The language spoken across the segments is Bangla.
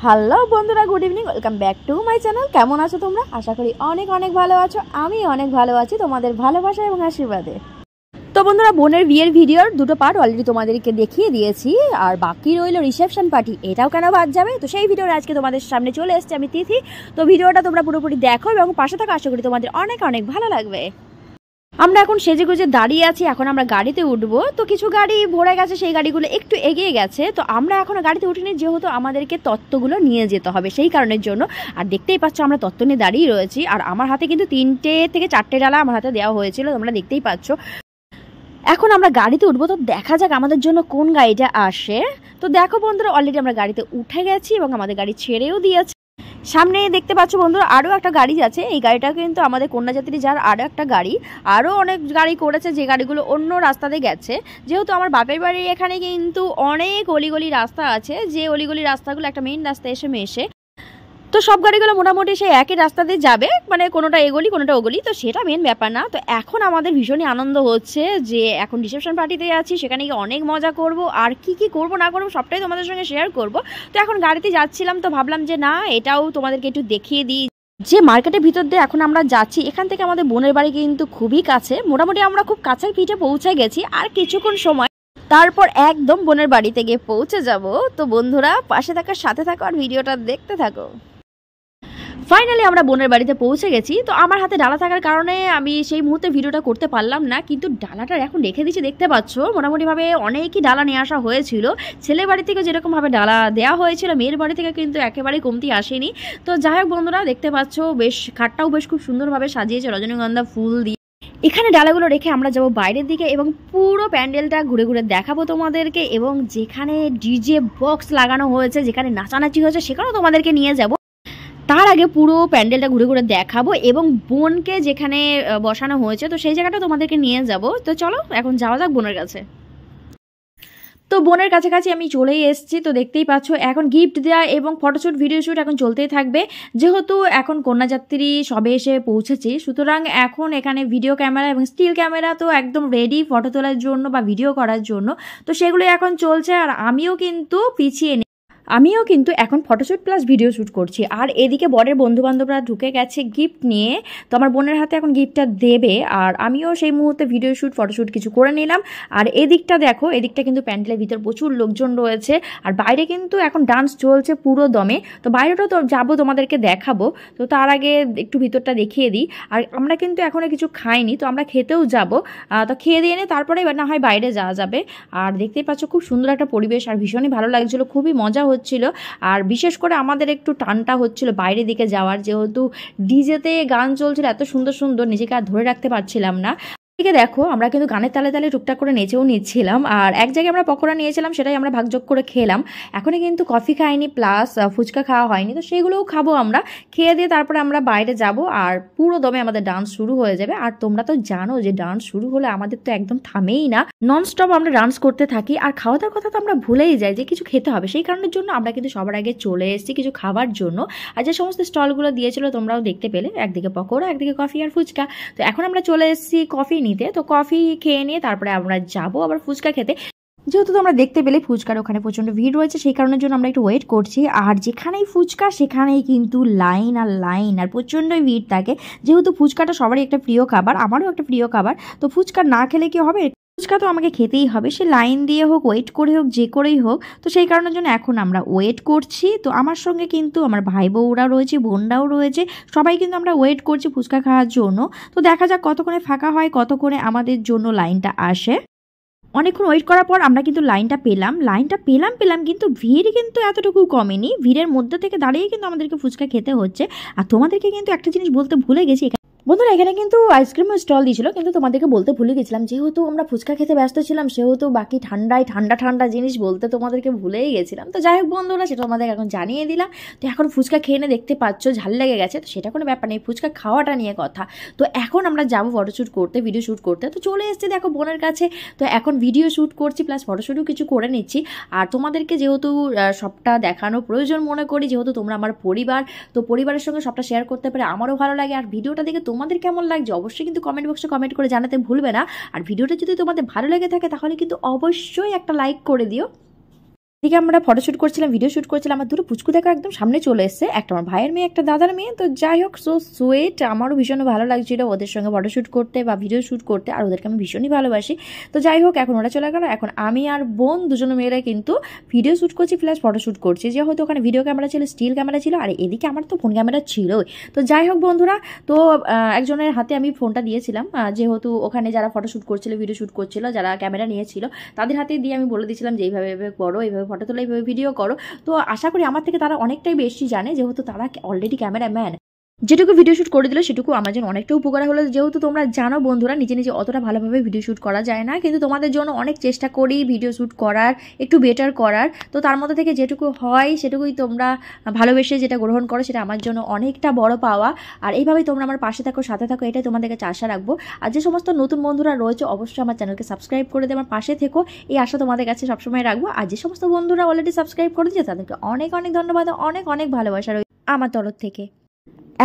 হ্যালো বন্ধুরা, good evening, welcome back to my channel. কেমন আছো তোমরা? আশা করি অনেক অনেক ভালো আছো। আমি অনেক ভালো আছি তোমাদের ভালোবাসা এবং আশীর্বাদে। তো বন্ধুরা, বোনের বিয়ের ভিডিওর দুটো পার্ট অলরেডি তোমাদেরকে দেখিয়ে দিয়েছি, আর বাকি রইল রিসেপশন পার্টি। এটাও কেন বাদ যাবে? তো সেই ভিডিওর আজকে তোমাদের সামনে চলে এসেছে আমি তিথি। তো ভিডিওটা তোমরা পুরোপুরি দেখো এবং পাশে থাকা, আশা করি তোমাদের অনেক অনেক ভালো লাগবে। আমরা এখন সেজে গুজে দাঁড়িয়ে আছি, এখন আমরা গাড়িতে উঠবো। তো কিছু গাড়ি ভরে গেছে, সেই গাড়িগুলো একটু এগিয়ে গেছে। তো আমরা এখনো গাড়িতে উঠিনি, যেহেতু আমাদেরকে তত্ত্বগুলো নিয়ে যেতে হবে সেই কারণের জন্য। আর দেখতেই পাচ্ছ আমরা তত্ত্ব নিয়ে দাঁড়িয়ে রয়েছি। আর আমার হাতে কিন্তু 3টে থেকে 4টে ডালা আমার হাতে দেওয়া হয়েছিল, তোমরা দেখতেই পাচ্ছ। এখন আমরা গাড়িতে উঠবো, তো দেখা যাক আমাদের জন্য কোন গাড়িটা আসে। তো দেখো বন্ধুরা, অলরেডি আমরা গাড়িতে উঠে গেছি এবং আমাদের গাড়ি ছেড়েও দিয়েছে। সামনে দেখতে পাচ্ছ বন্ধুরা, আরও একটা গাড়ি যাচ্ছে। এই গাড়িটা কিন্তু আমাদের কন্যাযাত্রী যার আরও একটা গাড়ি। আরও অনেক গাড়ি করেছে, যে গাড়িগুলো অন্য রাস্তাতে গেছে। যেহেতু আমার বাপের বাড়ির এখানে কিন্তু অনেক অলিগলি রাস্তা আছে, যে অলিগলি রাস্তাগুলো একটা মেইন রাস্তা এসে মেশে। তো সব গাড়িগুলো মোটামুটি সেই একই রাস্তাতে যাবে, মানে কোনোটা এগলি কোনোটা ওগলি, তো সেটা মেন ব্যাপার না। তো এখন আমাদের ভীষণই আনন্দ হচ্ছে যে এখন রিসেপশন পার্টিতে আছি, সেখানে গিয়ে অনেক মজা করব। আর কি কি করব না করবো সবটাই তোমাদের সঙ্গে শেয়ার করব। তো এখন গাড়িতে যাচ্ছিলাম, তো ভাবলাম যে না, এটাও তোমাদেরকে একটু দেখিয়ে দিই। যে মার্কেটের ভিতর দিয়ে এখন আমরা যাচ্ছি, এখান থেকে আমাদের বোনের বাড়ি কিন্তু খুবই কাছে। মোটামুটি আমরা খুব কাছের পিঠে পৌঁছে গেছি, আর কিছুক্ষণ সময় তারপর একদম বোনের বাড়িতে গিয়ে পৌঁছে যাব। তো বন্ধুরা, পাশে থাকার সাথে থাকো আর ভিডিওটা দেখতে থাকো। ফাইনালি আমরা বোনের বাড়িতে পৌঁছে গেছি। তো আমার হাতে ডালা থাকার কারণে আমি সেই মুহূর্তে ভিডিওটা করতে পারলাম না, কিন্তু ডালাটা এখন রেখে দিচ্ছি। দেখতে পাচ্ছ মোটামুটিভাবে অনেকই ডালা নিয়ে আসা হয়েছিল। ছেলের বাড়ি থেকে যেরকমভাবে ডালা দেওয়া হয়েছিল, মেয়ের বাড়ি থেকে কিন্তু একেবারেই কমতি আসেনি। তো যাই হোক বন্ধুরা, দেখতে পাচ্ছ বেশ খাটটাও বেশ খুব সুন্দরভাবে সাজিয়েছে রজনীগন্ধা ফুল দিয়ে। এখানে ডালাগুলো রেখে আমরা যাব বাইরের দিকে এবং পুরো প্যান্ডেলটা ঘুরে ঘুরে দেখাবো তোমাদেরকে। এবং যেখানে ডিজে বক্স লাগানো হয়েছে, যেখানে নাচানাচি হয়েছে, সেখানেও তোমাদেরকে নিয়ে যাব। তার আগে পুরো প্যান্ডেলটা ঘুরে ঘুরে দেখাবো এবং বোনকে যেখানে বসানো হয়েছে, তো সেই জায়গাটা তোমাদেরকে নিয়ে যাব। তো চলো এখন যাওয়া যাক বোনের কাছে। তো বোনের কাছাকাছি আমি চলেই এসেছি। তো দেখতেই পাচ্ছ এখন গিফট দেওয়া এবং ফটোশ্যুট ভিডিও শ্যুট এখন চলতেই থাকবে। যেহেতু এখন কন্যাযাত্রী সবে এসে পৌঁছেছি, সুতরাং এখন এখানে ভিডিও ক্যামেরা এবং স্টিল ক্যামেরা তো একদম রেডি ফটো তোলার জন্য বা ভিডিও করার জন্য। তো সেগুলো এখন চলছে, আর আমিও কিন্তু এখন ফটোশ্যুট প্লাস ভিডিও শ্যুট করছি। আর এদিকে বরের বন্ধুবান্ধবরা ঢুকে গেছে গিফট নিয়ে। তো আমার বোনের হাতে এখন গিফটটা দেবে, আর আমিও সেই মুহূর্তে ভিডিও শ্যুট ফটোশ্যুট কিছু করে নিলাম। আর এদিকটা দেখো, এদিকটা কিন্তু প্যান্ডেলের ভিতর প্রচুর লোকজন রয়েছে, আর বাইরে কিন্তু এখন ডান্স চলছে পুরো দমে। তো বাইরেটাও তো যাবো, তোমাদেরকে দেখাবো। তো তার আগে একটু ভিতরটা দেখিয়ে দিই। আর আমরা কিন্তু এখনো কিছু খাইনি, তো আমরা খেতেও যাব। তো খেয়ে দিয়ে এনে তারপরে না হয় বাইরে যাওয়া যাবে। আর দেখতেই পাচ্ছ খুব সুন্দর একটা পরিবেশ, আর ভীষণই ভালো লাগছিল, খুবই মজা হচ্ছিল। আর বিশেষ করে আমাদের একটু টানটা হচ্ছিল বাইরের দিকে যাওয়ার, যেহেতু ডিজেতে গান চলছিল এত সুন্দর সুন্দর, নিজেকে আর ধরে রাখতে পারছিলাম না। এদিকে দেখো, আমরা কিন্তু গানের তালে তালে টুকটাক করে নেচেও নিচ্ছিলাম। আর এক জায়গায় আমরা পকোড়া নিয়েছিলাম, সেটাই আমরা ভাগযোগ করে খেলাম। এখনই কিন্তু কফি খাইনি, প্লাস ফুচকা খাওয়া হয়নি, তো সেগুলোও খাবো আমরা। খেয়ে দিয়ে তারপরে আমরা বাইরে যাব, আর পুরো দমে আমাদের ডান্স শুরু হয়ে যাবে। আর তোমরা তো জানো যে ডান্স শুরু হলে আমাদের তো একদম থামেই না, ননস্টপ আমরা ডান্স করতে থাকি। আর খাওয়া দাওয়ার কথা তো আমরা ভুলেই যাই যে কিছু খেতে হবে, সেই কারণের জন্য আমরা কিন্তু সবার আগে চলে এসেছি কিছু খাবার জন্য। আর যে সমস্ত স্টলগুলো দিয়েছিল তোমরাও দেখতে পেলে, একদিকে পকোড়া, একদিকে কফি আর ফুচকা। তো এখন আমরা চলে এসেছি কফি নিতে। তো কফি খেয়ে নিয়ে তারপরে আমরা যাবো আবার ফুচকা খেতে। যেহেতু তোমরা দেখতে পেলে ফুচকার ওখানে প্রচণ্ড ভিড় রয়েছে, সেই কারণের জন্য আমরা একটু ওয়েট করছি। আর যেখানেই ফুচকা সেখানেই কিন্তু লাইন আর লাইন, আর প্রচণ্ডই ভিড় থাকে। যেহেতু ফুচকাটা সবারই একটা প্রিয় খাবার, আমারও একটা প্রিয় খাবার। তো ফুচকা না খেলে কি হবে? ফুচকা তো আমাকে খেতেই হবে, সে লাইন দিয়ে হোক, ওয়েট করে হোক, যে করেই হোক। তো সেই কারণের জন্য এখন আমরা ওয়েট করছি। তো আমার সঙ্গে কিন্তু আমার ভাই বউরাও রয়েছে, বোনরাও রয়েছে, সবাই কিন্তু আমরা ওয়েট করছি ফুচকা খাওয়ার জন্য। তো দেখা যাক কতক্ষণে ফাঁকা হয়, কতক্ষণে আমাদের জন্য লাইনটা আসে। অনেকক্ষণ ওয়েট করার পর আমরা কিন্তু লাইনটা পেলাম, কিন্তু ভিড় কিন্তু এতটুকু কমেনি। ভিড়ের মধ্যে থেকে দাঁড়িয়ে কিন্তু আমাদেরকে ফুচকা খেতে হচ্ছে। আর তোমাদেরকে কিন্তু একটা জিনিস বলতে ভুলে গেছি, বন্ধুরা এখানে কিন্তু আইসক্রিমের স্টল দিয়েছিল, কিন্তু তোমাদেরকে বলতে ভুলে গেছিলাম, যেহেতু আমরা ফুচকা খেতে ব্যস্ত ছিলাম, সেহেতু বাকি ঠান্ডা ঠান্ডা জিনিস বলতে তোমাদেরকে ভুলেই গেছিলাম। তো যাই হোক বন্ধুরা, সেটা তোমাদের এখন জানিয়ে দিলাম। তো এখন ফুচকা খেয়ে নিয়ে দেখতে পাচ্ছ ঝাল লেগে গেছে, তো সেটা কোনো ব্যাপার নেই, ফুচকা খাওয়াটা নিয়ে কথা। তো এখন আমরা যাবো ফটোশ্যুট করতে, ভিডিও শ্যুট করতে। তো চলে এসেছি দেখো বোনের কাছে। তো এখন ভিডিও শ্যুট করছি প্লাস ফটোশ্যুটও কিছু করে নিচ্ছি। আর তোমাদেরকে যেহেতু সবটা দেখানো প্রয়োজন মনে করি, যেহেতু তোমরা আমার পরিবার, তো পরিবারের সঙ্গে সবটা শেয়ার করতে পারে আমারও ভালো লাগে। আর ভিডিওটা দেখে তোমাদের কেমন লাগছে অবশ্যই কিন্তু কমেন্ট বক্সে কমেন্ট করে জানাতে ভুলবে না। আর ভিডিওটা যদি তোমাদের ভালো লেগে থাকে তাহলে কিন্তু অবশ্যই একটা লাইক করে দিও। এদিকে আমরা ফটোশ্যুট করছিলাম, ভিডিও শ্যুট করছিলাম। আমার দুটো পুচকু দেখা একদম সামনে চলে এসেছে, একটা আমার ভাইয়ের মেয়ে, একটা দাদার মেয়ে। তো যাই হোক, সো সুইট। আমারও ভীষণ ভালো লাগছিল ওদের সঙ্গে ফটোশ্যুট করতে বা ভিডিও শ্যুট করতে, আর ওদেরকে আমি ভীষণই ভালোবাসি। তো যাই হোক, এখন ওরা চলে গেল। এখন আমি আর বোন দুজনে মেয়েরা কিন্তু ভিডিও শ্যুট করছি প্লাস ফটোশ্যুট করছি। যেহেতু ওখানে ভিডিও ক্যামেরা ছিল, স্টিল ক্যামেরা ছিল, আর এদিকে আমার তো ফোন ক্যামেরা ছিলই। তো যাই হোক বন্ধুরা, তো একজনের হাতে আমি ফোনটা দিয়েছিলাম, যেহেতু ওখানে যারা ফটোশ্যুট করছিল, ভিডিও শ্যুট করছিল, যারা ক্যামেরা নিয়েছিল, তাদের হাতে দিয়ে আমি বলে দিয়েছিলাম যে এইভাবে এইভাবে করো, এইভাবে ফটো তোলো, এইভাবে ভিডিও করো। তো আশা করি আমার থেকে তারা অনেকটাই বেশি জানে, যেহেতু তারা অলরেডি ক্যামেরাম্যান। যেটুকু ভিডিও শ্যুট করে দিল সেটুকু আমার জন্য অনেকটা উপকার হলো। যেহেতু তোমরা জানো বন্ধুরা, নিজে নিজে অতটা ভালোভাবে ভিডিও শ্যুট করা যায় না, কিন্তু তোমাদের জন্য অনেক চেষ্টা করি ভিডিও শ্যুট করার, একটু বেটার করার। তো তার মধ্যে থেকে যেটুকু হয় সেটুকুই তোমরা ভালোবেসে যেটা গ্রহণ করো, সেটা আমার জন্য অনেকটা বড় পাওয়া। আর এইভাবেই তোমরা আমার পাশে থাকো, সাথে থাকো, এটাই তোমাদের কাছে আশা রাখবো। আর যে সমস্ত নতুন বন্ধুরা রয়েছে, অবশ্যই আমার চ্যানেলকে সাবস্ক্রাইব করে দিয়ে আমার পাশে থেকো, এই আশা তোমাদের কাছে সবসময় রাখবো। আর যে সমস্ত বন্ধুরা অলরেডি সাবস্ক্রাইব করে দিয়েছে, তাদেরকে অনেক অনেক ধন্যবাদ, অনেক অনেক ভালোবাসা রয়েছে আমার তরফ থেকে।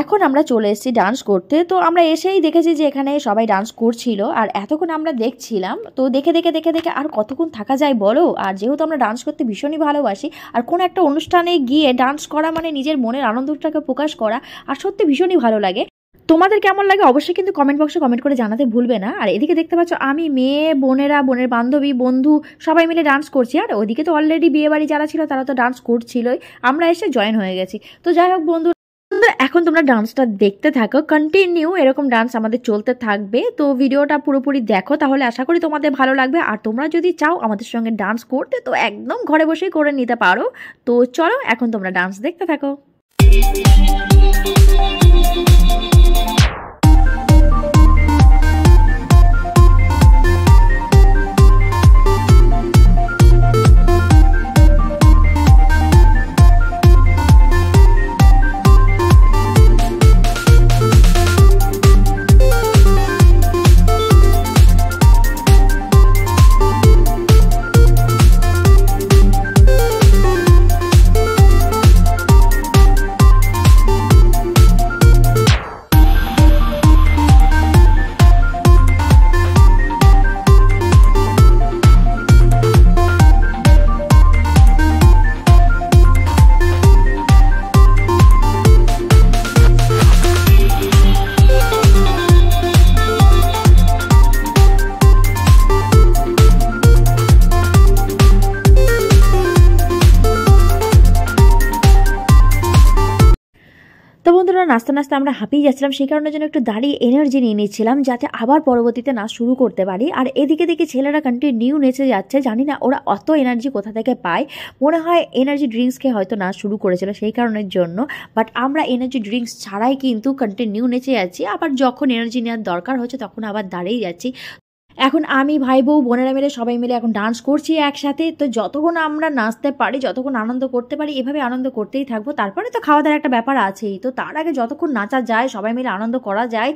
এখন আমরা চলে এসেছি ডান্স করতে। তো আমরা এসেই দেখেছি যে এখানে সবাই ডান্স করছিল, আর এতক্ষণ আমরা দেখছিলাম। তো দেখে দেখে দেখে দেখে আর কতক্ষণ থাকা যায় বলো। আর যেহেতু আমরা ডান্স করতে ভীষণই ভালোবাসি, আর কোনো একটা অনুষ্ঠানে গিয়ে ডান্স করা মানে নিজের মনের আনন্দটাকে প্রকাশ করা, আর সত্যি ভীষণই ভালো লাগে। তোমাদের কেমন লাগে অবশ্যই কিন্তু কমেন্ট বক্সে কমেন্ট করে জানাতে ভুলবে না। আর এদিকে দেখতে পাচ্ছ আমি, মেয়ে, বোনেরা, বোনের বান্ধবী, বন্ধু সবাই মিলে ডান্স করছি। আর ওদিকে তো অলরেডি বিয়ে বাড়ি যারা ছিল তারা তো ডান্স করছিলই, আমরা এসে জয়েন হয়ে গেছি। তো যাই হোক বন্ধু, এখন তোমরা ডান্সটা দেখতে থাকো, কন্টিনিউ এরকম ডান্স আমাদের চলতে থাকবে। তো ভিডিওটা পুরোপুরি দেখো, তাহলে আশা করি তোমাদের ভালো লাগবে। আর তোমরা যদি চাও আমাদের সঙ্গে ডান্স করতে, তো একদম ঘরে বসেই করে নিতে পারো। তো চলো এখন তোমরা ডান্স দেখতে থাকো। তো বন্ধুরা, নাচতে নাচতে আমরা হাঁপিয়ে যাচ্ছিলাম, সেই কারণে জন্য একটু দাঁড়িয়ে এনার্জি নিয়ে নিচ্ছিলাম, যাতে আবার পরবর্তীতে নাচ শুরু করতে পারি। আর এদিকে দেখি ছেলেরা কন্টিনিউ নেচে যাচ্ছে, জানি না ওরা অত এনার্জি কোথা থেকে পায়। মনে হয় এনার্জি ড্রিঙ্কসকে হয়তো নাচ শুরু করেছিল সেই কারণের জন্য। বাট আমরা এনার্জি ড্রিঙ্কস ছাড়াই কিন্তু কন্টিনিউ নেচে যাচ্ছি। আবার যখন এনার্জি নেওয়ার দরকার হচ্ছে তখন আবার দাঁড়িয়ে যাচ্ছি। এখন আমি, ভাই, বউ, বোনেরা মিলে সবাই মিলে এখন ডান্স করছি একসাথে। তো যতক্ষণ আমরা নাচতে পারি, যতক্ষণ আনন্দ করতে পারি, এভাবে আনন্দ করতেই থাকবো। তারপরে তো খাওয়া দাওয়ার একটা ব্যাপার আছেই। তো তার আগে যতক্ষণ নাচা যায়, সবাই মিলে আনন্দ করা যায়।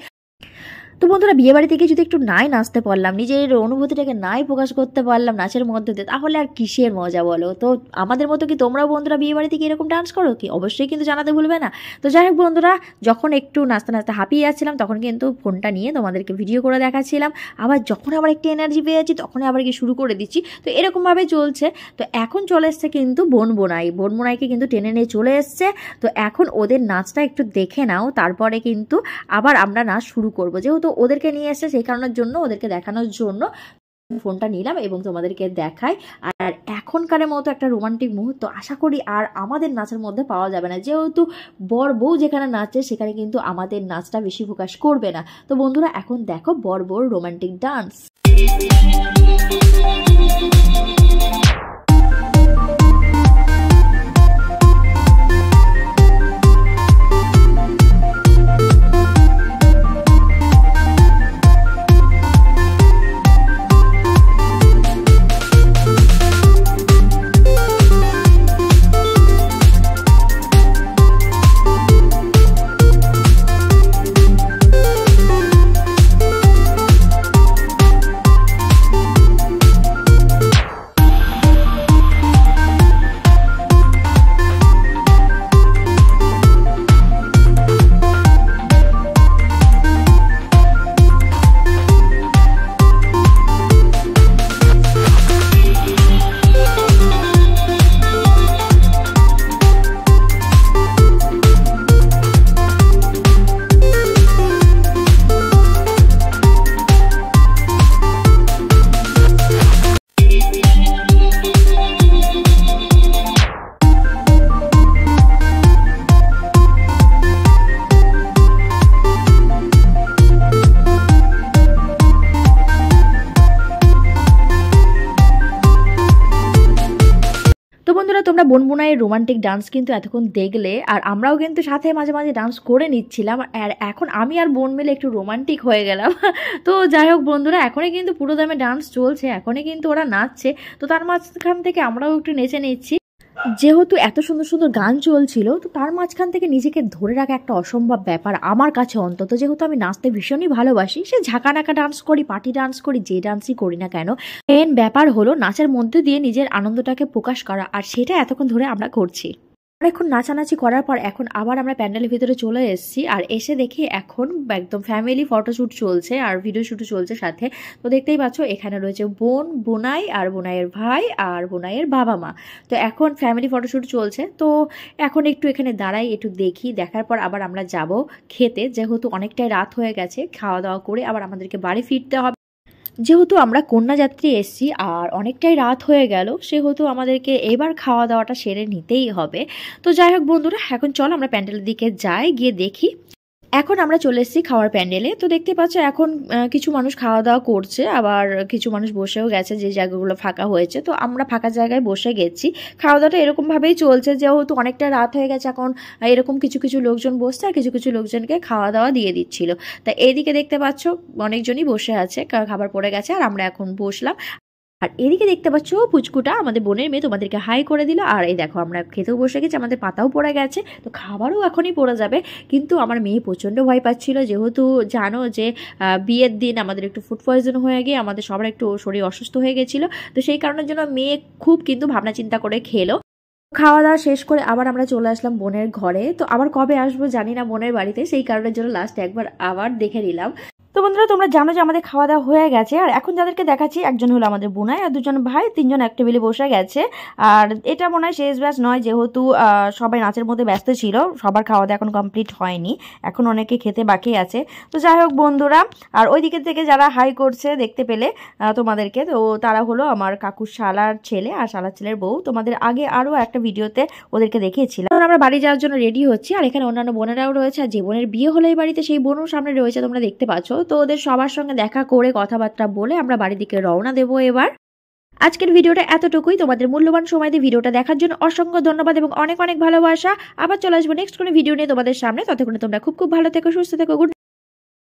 তো বন্ধুরা, বিয়ে বাড়ি থেকে যদি একটু নাই নাচতে পারলাম, নিজের অনুভূতিটাকে নাই প্রকাশ করতে পারলাম নাচের মধ্যে দিয়ে, তাহলে আর কিসের মজা বলো। তো আমাদের মতো কি তোমরাও বন্ধুরা বিয়ে বাড়ি থেকে এরকম ডান্স করো কি? অবশ্যই কিন্তু জানাতে ভুলবে না। তো যাই হোক বন্ধুরা, যখন একটু নাচতে নাচতে হাঁপিয়ে যাচ্ছিলাম, তখন কিন্তু ফোনটা নিয়ে তোমাদেরকে ভিডিও করে দেখাচ্ছিলাম। আবার যখন আবার একটু এনার্জি পেয়ে যাচ্ছি, তখনই আবার কি শুরু করে দিচ্ছি। তো এরকমভাবে চলছে। তো এখন চলে এসছে কিন্তু বোন বোনাইকে কিন্তু টেনে নিয়ে চলে এসছে। তো এখন ওদের নাচটা একটু দেখে নাও, তারপরে কিন্তু আবার আমরা নাচ শুরু করবো। যেহেতু ওদেরকে নিয়ে এসছে, সেই কারণের জন্য ওদেরকে দেখানোর জন্য ফোনটা নিলাম এবং তোমাদেরকে দেখাই। আর এখনকারের মতো একটা রোমান্টিক মুহূর্ত আশা করি আর আমাদের নাচের মধ্যে পাওয়া যাবে না। যেহেতু বর বউ যেখানে নাচে, সেখানে কিন্তু আমাদের নাচটা বেশি ফোকাস করবে না। তো বন্ধুরা, এখন দেখো বর বউর রোমান্টিক ডান্স। তোমরা বোন বোনাইয়ের রোমান্টিক ডান্স কিন্তু এতক্ষণ দেখলে, আর আমরাও কিন্তু সাথে মাঝে মাঝে ডান্স করে নিচ্ছিলাম। আর এখন আমি আর বোন মিলে একটু রোমান্টিক হয়ে গেলাম। তো যাই হোক বন্ধুরা, এখনই কিন্তু পুরো দামে ডান্স চলছে, এখনই কিন্তু ওরা নাচছে। তো তার মাঝখান থেকে আমরাও একটু নেচে নিচ্ছি। যেহেতু এত সুন্দর সুন্দর গান চলছিল, তো তার মাঝখান থেকে নিজেকে ধরে রাখা একটা অসম্ভব ব্যাপার আমার কাছে অন্তত। যেহেতু আমি নাচতে ভীষণই ভালোবাসি, সে ঝাঁকা নাকা ডান্স করি, পার্টি ডান্স করি, যে ডান্সই করি না কেন, মেন ব্যাপার হলো নাচের মধ্যে দিয়ে নিজের আনন্দটাকে প্রকাশ করা, আর সেটা এতক্ষণ ধরে আমরা করছি। অনেকক্ষণ নাচানাচি করার পর এখন আবার আমরা প্যান্ডেলের ভিতরে চলে এসেছি। আর এসে দেখি এখন একদম ফ্যামিলি ফটোশ্যুট চলছে আর ভিডিও শ্যুটও চলছে সাথে। তো দেখতেই পাচ্ছ এখানে রয়েছে বোন, বোনাই আর বোনাইয়ের ভাই আর বোনাইয়ের বাবা মা। তো এখন ফ্যামিলি ফটোশ্যুট চলছে। তো এখন একটু এখানে দাঁড়াই, একটু দেখি, দেখার পর আবার আমরা যাব খেতে, যেহেতু অনেকটাই রাত হয়ে গেছে। খাওয়া দাওয়া করে আবার আমাদেরকে বাড়ি ফিরতে হবে, যেহেতু আমরা কন্যাযাত্রী এসেছি আর অনেকটাই রাত হয়ে গেল, সেহেতু আমাদেরকে এবার খাওয়া দাওয়াটা সেরে নিতেই হবে। তো যাই হোক বন্ধুরা, এখন চল আমরা প্যান্ডেলের দিকে যাই, গিয়ে দেখি। এখন আমরা চলে এসেছি খাওয়ার প্যান্ডেলে। তো দেখতে পাচ্ছ এখন কিছু মানুষ খাওয়া দাওয়া করছে, আবার কিছু মানুষ বসেও গেছে যে জায়গাগুলো ফাঁকা হয়েছে। তো আমরা ফাঁকা জায়গায় বসে গেছি। খাওয়া দাওয়াটা এরকমভাবেই চলছে, যেহেতু অনেকটা রাত হয়ে গেছে, এখন এরকম কিছু কিছু লোকজন বসছে আর কিছু কিছু লোকজনকে খাওয়া দাওয়া দিয়ে দিচ্ছিল। তা এইদিকে দেখতে পাচ্ছ অনেকজনই বসে আছে, খাবার পড়ে গেছে আর আমরা এখন বসলাম। আর এদিকে দেখতে পাচ্ছ পুচকুটা আমাদের বোনের মেয়ে তোমাদেরকে হাই করে দিল। আর এই দেখো আমরা খেতেও বসে গেছি, আমাদের পাতাও পড়ে গেছে, তো খাবারও এখনই পড়ে যাবে। কিন্তু আমার মেয়ে প্রচণ্ড ভয় পাচ্ছিল, যেহেতু জানো যে বিয়ের দিন আমাদের একটু ফুড পয়জন হয়ে গিয়ে আমাদের সবার একটু শরীর অসুস্থ হয়ে গেছিলো। তো সেই কারণের জন্য মেয়ে খুব কিন্তু ভাবনা চিন্তা করে খেলো। খাওয়া দাওয়া শেষ করে আবার আমরা চলে আসলাম বোনের ঘরে। তো আবার কবে আসবো জানি না বোনের বাড়িতে, সেই কারণের জন্য লাস্ট একবার আবার দেখে নিলাম। তো বন্ধুরা, তোমরা জানো যে আমাদের খাওয়া দাওয়া হয়ে গেছে। আর এখন যাদেরকে দেখাচ্ছি, একজন হলো আমাদের বোনাই আর দুজন ভাই, তিনজন এক টেবিলে বসে গেছে। আর এটা মনে হয় শেষ ব্যাচ নয়, যেহেতু সবাই নাচের মধ্যে ব্যস্ত ছিল, সবার খাওয়া দাওয়া এখন কমপ্লিট হয়নি, এখন অনেকে খেতে বাকি আছে। তো যাই হোক বন্ধুরা, আর ওই দিকের থেকে যারা হাই করছে দেখতে পেলে তোমাদেরকে, তো তারা হলো আমার কাকুর শালার ছেলে আর শালার ছেলের বউ। তোমাদের আগে আরও একটা ভিডিওতে ওদেরকে দেখিয়েছিলাম। এখন আমরা বাড়ি যাওয়ার জন্য রেডি হচ্ছি, আর এখানে অন্যান্য বোনেরাও রয়েছে, আর যে বোনের বিয়ে হলো এই বাড়িতে সেই বোনও সামনে রয়েছে, তোমরা দেখতে পাচ্ছ। তো ওদের সবার সঙ্গে দেখা করে কথাবার্তা বলে আমরা বাড়ির দিকে রওনা দেবো এবার। আজকের ভিডিওটা এতটুকুই। তোমাদের মূল্যবান সময় দিয়ে ভিডিওটা দেখার জন্য অসংখ্য ধন্যবাদ এবং অনেক অনেক ভালোবাসা। আবার চলে আসবো নেক্সট কোনো ভিডিও নিয়ে তোমাদের সামনে। ততক্ষণে তোমরা খুব খুব ভালো থেকো, সুস্থ থেকো। গুড